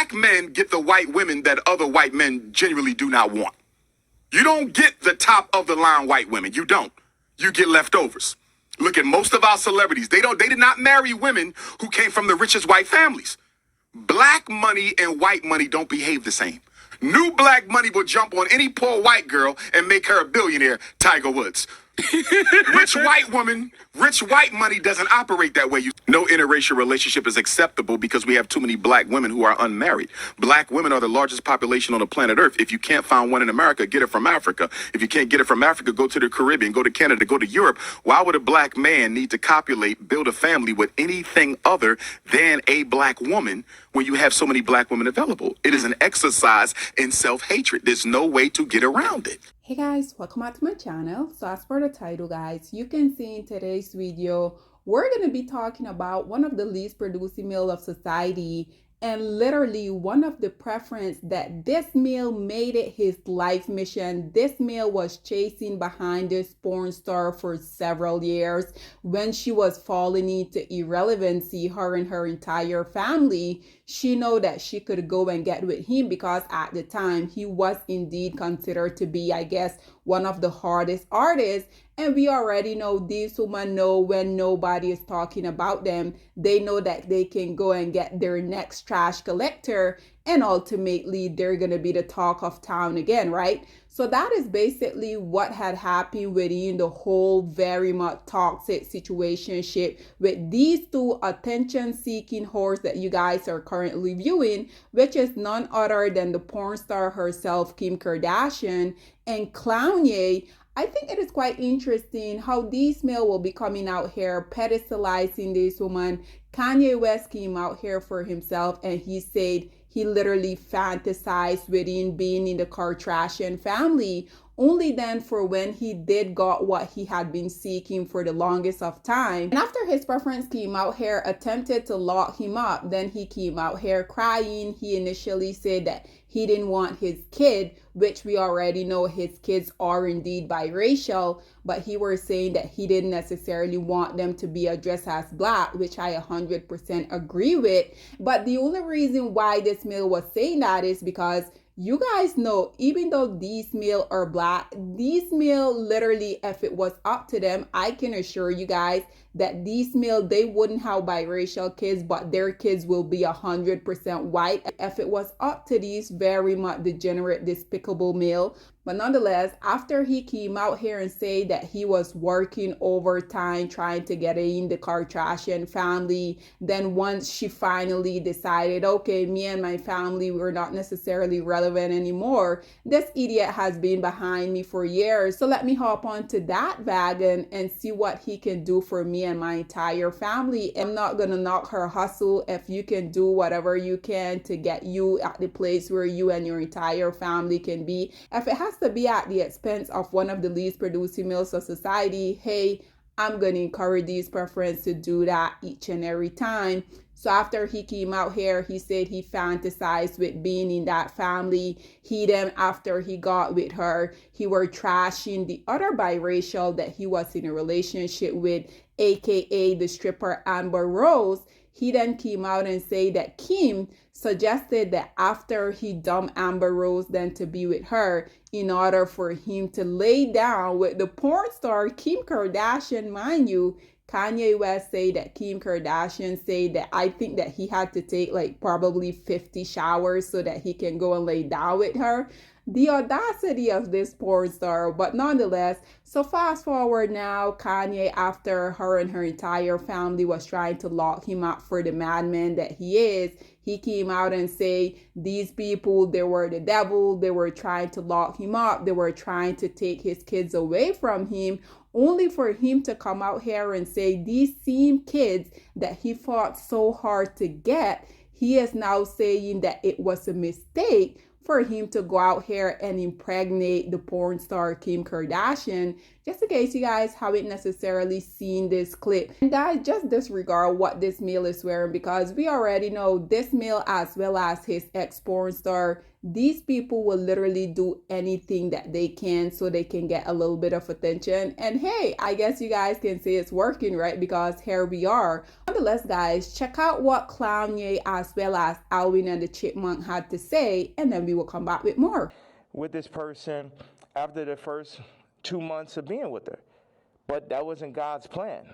Black men get the white women that other white men genuinely do not want. You don't get the top of the line white women. You don't. You get leftovers. Look at most of our celebrities. They did not marry women who came from the richest white families. Black money and white money don't behave the same. New black money will jump on any poor white girl and make her a billionaire, Tiger Woods. Rich white money doesn't operate that way. No interracial relationship is acceptable because we have too many black women who are unmarried. Black women are the largest population on the planet Earth. If you can't find one in America, get it from Africa. If you can't get it from Africa, go to the Caribbean, go to Canada, go to Europe. Why would a black man need to copulate, build a family with anything other than a black woman when you have so many black women available? It is an exercise in self-hatred. There's no way to get around it. Hey guys, welcome back to my channel. So as per the title, guys, you can see in today's video we're going to be talking about one of the least producing male of society, and literally one of the preference that this male made it his life mission. This male was chasing behind this porn star for several years. When she was falling into irrelevancy, her and her entire family, she know that she could go and get with him because at the time he was indeed considered to be, I guess, one of the hardest artists. And we already know these women know when nobody is talking about them, they know that they can go and get their next trash collector, and ultimately they're going to be the talk of town again, right? So that is basically what had happened within the whole very much toxic situationship with these two attention-seeking whores that you guys are currently viewing, which is none other than the porn star herself, Kim Kardashian, and Kanye. I think it is quite interesting how these male will be coming out here pedestalizing this woman. Kanye West came out here for himself and he said he literally fantasized within being in the Kardashian family. Only then for when he did got what he had been seeking for the longest of time. And after his preference came out here, attempted to lock him up, then he came out here crying. He initially said that he didn't want his kid, which we already know his kids are indeed biracial, but he was saying that he didn't necessarily want them to be addressed as black, which I 100% agree with. But the only reason why this male was saying that is because you guys know, even though these male are black, these male literally, if it was up to them, I can assure you guys that these male, they wouldn't have biracial kids, but their kids will be 100% white if it was up to these very much degenerate, despicable male. But nonetheless, after he came out here and said that he was working overtime trying to get in the Kardashian family, then once she finally decided, okay, me and my family were not necessarily relevant anymore, this idiot has been behind me for years. So let me hop onto that wagon and see what he can do for me and my entire family. I'm not gonna knock her hustle. If you can do whatever you can to get you at the place where you and your entire family can be, if it has to be at the expense of one of the least producing males of society, hey, I'm going to encourage these preferences to do that each and every time. So after he came out here, he said he fantasized with being in that family. He then, after he got with her, he were trashing the other biracial that he was in a relationship with, aka the stripper Amber Rose. He then came out and said that Kim suggested that after he dumped Amber Rose, then to be with her in order for him to lay down with the porn star Kim Kardashian. Mind you, Kanye West said that Kim Kardashian said that I think that he had to take like probably 50 showers so that he can go and lay down with her. The audacity of this porn star. But nonetheless, so fast forward now, Kanye, after her and her entire family was trying to lock him up for the madman that he is, he came out and say these people, they were the devil, they were trying to lock him up, they were trying to take his kids away from him, only for him to come out here and say these same kids that he fought so hard to get, he is now saying that it was a mistake for him to go out here and impregnate the porn star Kim Kardashian. Just in case you guys haven't necessarily seen this clip, and guys, just disregard what this male is wearing, because we already know this male as well as his ex porn star, these people will literally do anything that they can so they can get a little bit of attention. And hey, I guess you guys can say it's working, right? Because here we are. Nonetheless, guys, check out what Kanye as well as Alvin and the Chipmunk had to say, and then we will come back with more. With this person after the first 2 months of being with her. But that wasn't God's plan.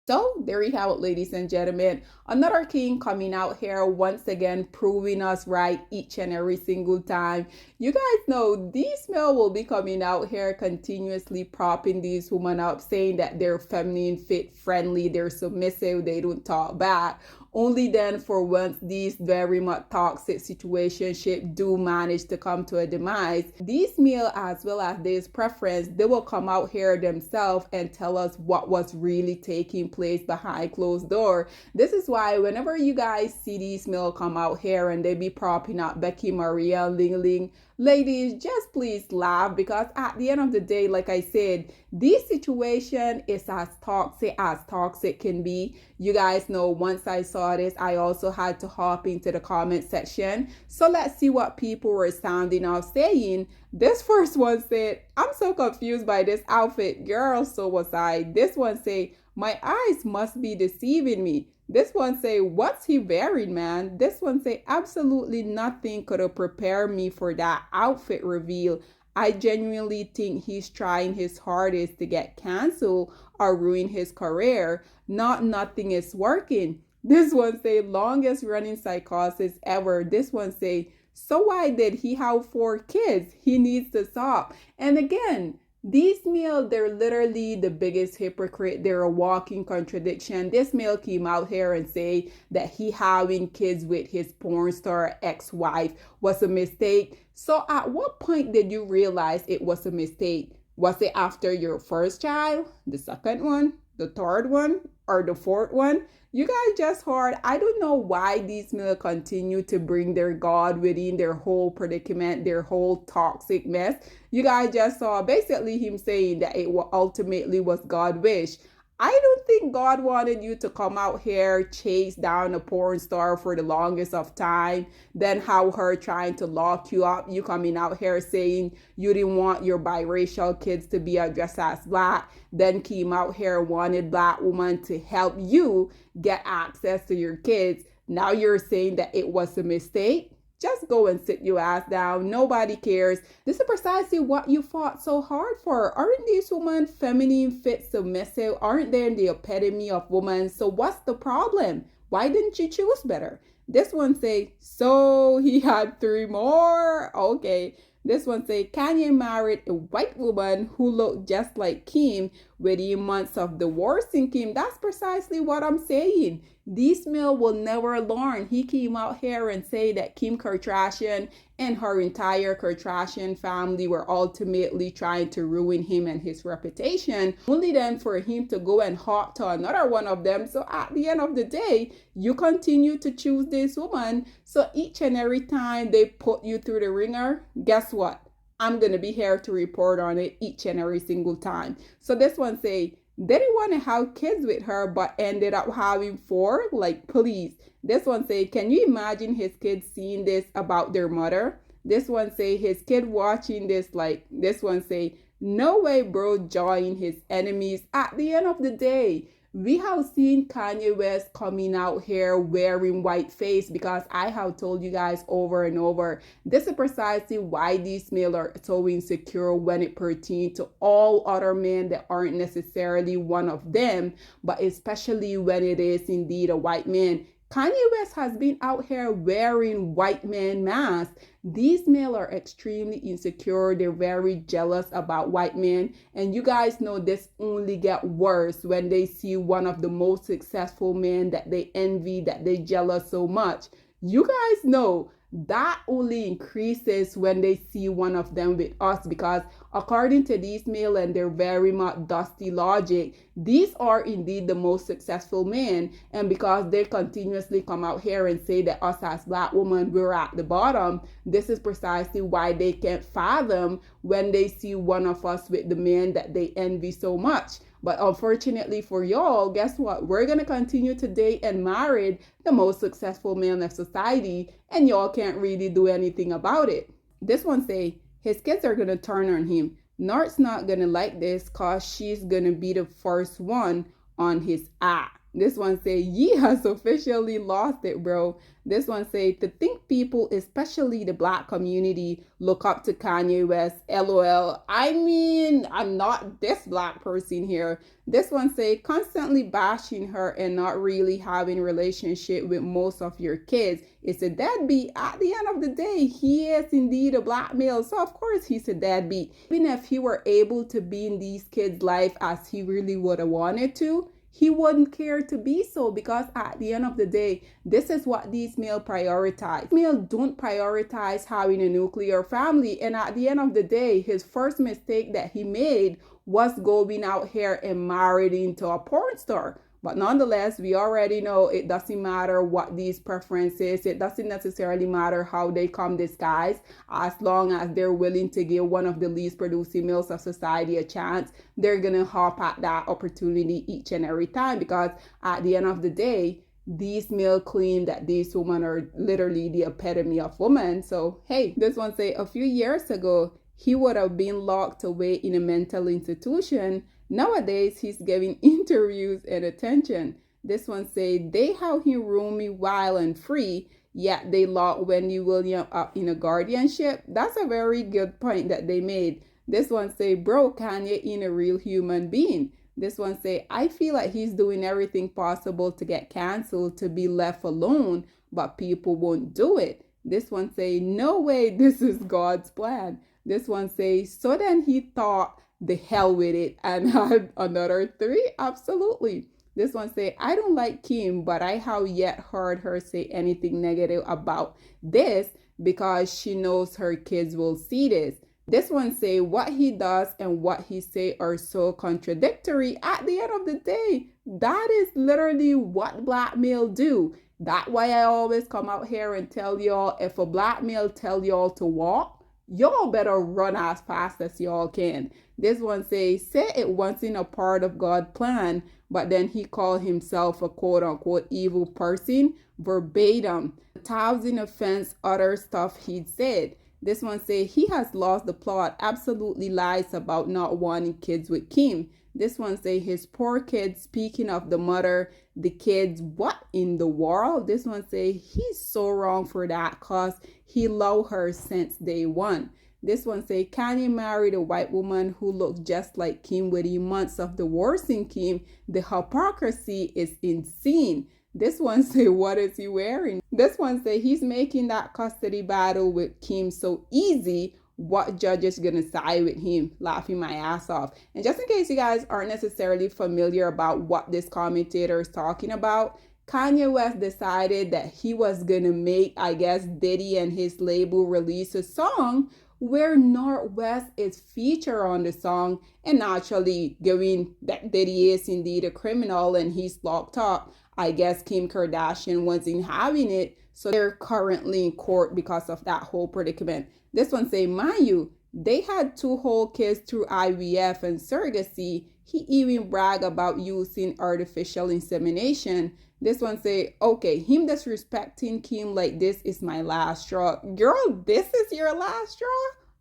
So there you have it, ladies and gentlemen. Another king coming out here once again, proving us right each and every single time. You guys know these men will be coming out here continuously propping these women up, saying that they're feminine, fit, friendly, they're submissive, they don't talk back. Only then for once these very much toxic situationship do manage to come to a demise, these male as well as this preference, they will come out here themselves and tell us what was really taking place behind closed door. This is why whenever you guys see these male come out here and they be propping up Becky, Maria, Ling Ling, ladies, just please laugh, because at the end of the day, like I said, this situation is as toxic can be. You guys know once I saw this, I also had to hop into the comment section. So let's see what people were sounding off saying. This first one said, I'm so confused by this outfit. Girl, so was I. This one say, my eyes must be deceiving me. This one say, what's he wearing, man? This one say, absolutely nothing could have prepared me for that outfit reveal. I genuinely think he's trying his hardest to get canceled or ruin his career. Nothing is working. This one say, longest running psychosis ever. This one say, so why did he have 4 kids? He needs to stop. And again, these male, they're literally the biggest hypocrite. They're a walking contradiction. This male came out here and say that he having kids with his porn star ex-wife was a mistake. So at what point did you realize it was a mistake? Was it after your first child, the second one, the third one, or the fourth one? You guys just heard. I don't know why these men continue to bring their God within their whole predicament, their whole toxic mess. You guys just saw basically him saying that it ultimately was God's wish. I don't think God wanted you to come out here, chase down a porn star for the longest of time, then have her trying to lock you up. You coming out here saying you didn't want your biracial kids to be addressed as black, then came out here wanted black woman to help you get access to your kids. Now you're saying that it was a mistake? Just go and sit your ass down. Nobody cares. This is precisely what you fought so hard for. Aren't these women feminine, fit, submissive? Aren't they the epitome of women? So what's the problem? Why didn't you choose better? This one say, so he had 3 more? Okay. This one say, Kanye married a white woman who looked just like Kim within months of divorcing Kim. That's precisely what I'm saying. These male will never learn. He came out here and say that Kim Kardashian and her entire Kardashian family were ultimately trying to ruin him and his reputation, only then for him to go and hop to another one of them. So at the end of the day, you continue to choose this woman. So each and every time they put you through the ringer, guess what? I'm going to be here to report on it each and every single time. So this one say, they didn't want to have kids with her, but ended up having 4. Like, please. This one say, can you imagine his kids seeing this about their mother? This one say, his kid watching this, like, this one say, no way, bro, join his enemies. At the end of the day, we have seen Kanye West coming out here wearing white face, because I have told you guys over and over, this is precisely why these males are so insecure when it pertains to all other men that aren't necessarily one of them, but especially when it is indeed a white man. Kanye West has been out here wearing white man masks. These men are extremely insecure. They're very jealous about white men. And you guys know this only get worse when they see one of the most successful men that they envy, that they jealous so much. You guys know that only increases when they see one of them with us, because according to these male and their very much dusty logic, these are indeed the most successful men. And because they continuously come out here and say that us as black women, we're at the bottom, this is precisely why they can't fathom when they see one of us with the men that they envy so much. But unfortunately for y'all, guess what? We're going to continue to date and marry the most successful man of society, and y'all can't really do anything about it. This one say, his kids are going to turn on him. Nart's not going to like this because she's going to be the first one on his eye. This one say, Ye has officially lost it, bro. This one say, to think people, especially the black community, look up to Kanye West, LOL. I mean, I'm not this black person here. This one say, constantly bashing her and not really having a relationship with most of your kids. It's a deadbeat. At the end of the day, he is indeed a black male. So of course he's a deadbeat. Even if he were able to be in these kids' life as he really would have wanted to, he wouldn't care to be so, because at the end of the day, this is what these males prioritize. Males don't prioritize having a nuclear family. And at the end of the day, his first mistake that he made was going out here and married into a porn star. But nonetheless, we already know it doesn't matter what these preferences, it doesn't necessarily matter how they come disguised, as long as they're willing to give one of the least producing males of society a chance, they're gonna hop at that opportunity each and every time, because at the end of the day, these males claim that these women are literally the epitome of women. So hey, this one say, a few years ago, he would have been locked away in a mental institution. Nowadays, he's giving interviews and attention. This one say, they have him roomy, wild, and free, yet they lock Wendy Williams up in a guardianship. That's a very good point that they made. This one say, bro, Kanye ain't a real human being. This one say, I feel like he's doing everything possible to get canceled, to be left alone, but people won't do it. This one say, no way, this is God's plan. This one say, so then he thought, the hell with it, and had another 3? Absolutely. This one say, I don't like Kim, but I have yet heard her say anything negative about this because she knows her kids will see this. This one say, what he does and what he say are so contradictory. At the end of the day, that is literally what black male do. That's why I always come out here and tell y'all, if a black male tell y'all to walk, y'all better run as fast as y'all can. This one say it wasn't a part of God's plan, but then he called himself a quote-unquote evil person, verbatim. 1,000 offense, other stuff he'd said. This one say he has lost the plot, absolutely lies about not wanting kids with Kim. This one say his poor kids, speaking of the mother, the kids, what in the world? This one say he's so wrong for that cause he loved her since day one. This one say Kanye married a white woman who looked just like Kim within months of divorcing Kim. The hypocrisy is insane. This one say, what is he wearing? This one say he's making that custody battle with Kim so easy. What judge is gonna side with him? Laughing my ass off. And just in case you guys aren't necessarily familiar about what this commentator is talking about, Kanye West decided that he was gonna make, I guess, Diddy and his label release a song where Northwest is featured on the song, and naturally given that Diddy is indeed a criminal and he's locked up, I guess Kim Kardashian wasn't having it, so they're currently in court because of that whole predicament. This one say, mind you, they had 2 whole kids through IVF and surrogacy. He even bragged about using artificial insemination. This one say, okay, him disrespecting Kim like this is my last straw. Girl, this is your last straw?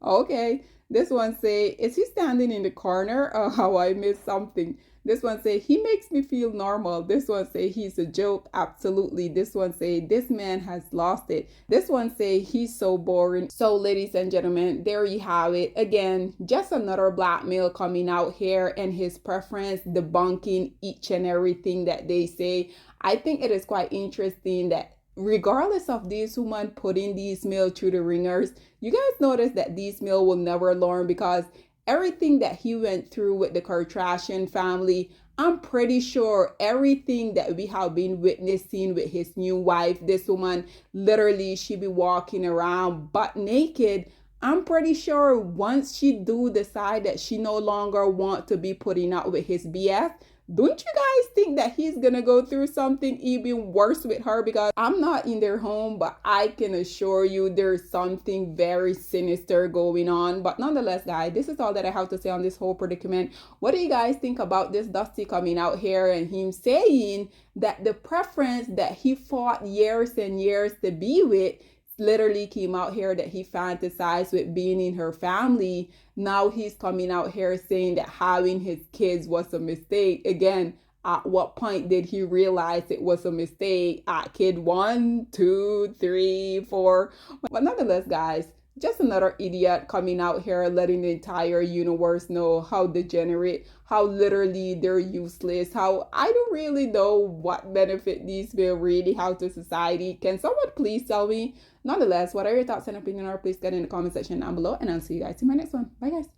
Okay. This one say, is he standing in the corner or how I missed something? This one say, he makes me feel normal. This one say, he's a joke. Absolutely. This one say, this man has lost it. This one say, he's so boring. So ladies and gentlemen, there you have it. Again, just another black male coming out here and his preference debunking each and everything that they say. I think it is quite interesting that regardless of these women putting these males through the ringers, you guys notice that these males will never learn, because everything that he went through with the Kardashian family, I'm pretty sure everything that we have been witnessing with his new wife, this woman, literally she be walking around butt naked. I'm pretty sure once she do decide that she no longer want to be putting up with his BS, Don't you guys think that he's gonna go through something even worse with her? Because I'm not in their home, but I can assure you there's something very sinister going on. But nonetheless, guys, this is all that I have to say on this whole predicament. What do you guys think about this Dusty coming out here and him saying that the preference that he fought years and years to be with literally came out here that he fantasized with being in her family? Now he's coming out here saying that having his kids was a mistake. Again, at what point did he realize it was a mistake? At kid 1, 2, 3, 4? But nonetheless, guys, just another idiot coming out here letting the entire universe know how degenerate, how literally they're useless, how I don't really know what benefit these will really have to society. Can someone please tell me? Nonetheless, what are your thoughts and opinions? Or please get in the comment section down below, and I'll see you guys in my next one. Bye, guys.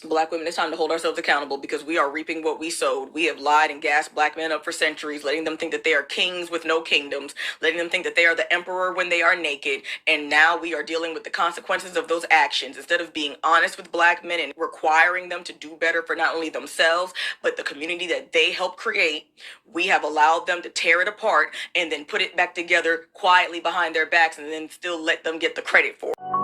Black women, it's time to hold ourselves accountable because we are reaping what we sowed. We have lied and gassed black men up for centuries, letting them think that they are kings with no kingdoms, letting them think that they are the emperor when they are naked. And now we are dealing with the consequences of those actions. Instead of being honest with black men and requiring them to do better for not only themselves, but the community that they helped create, we have allowed them to tear it apart and then put it back together quietly behind their backs and then still let them get the credit for it.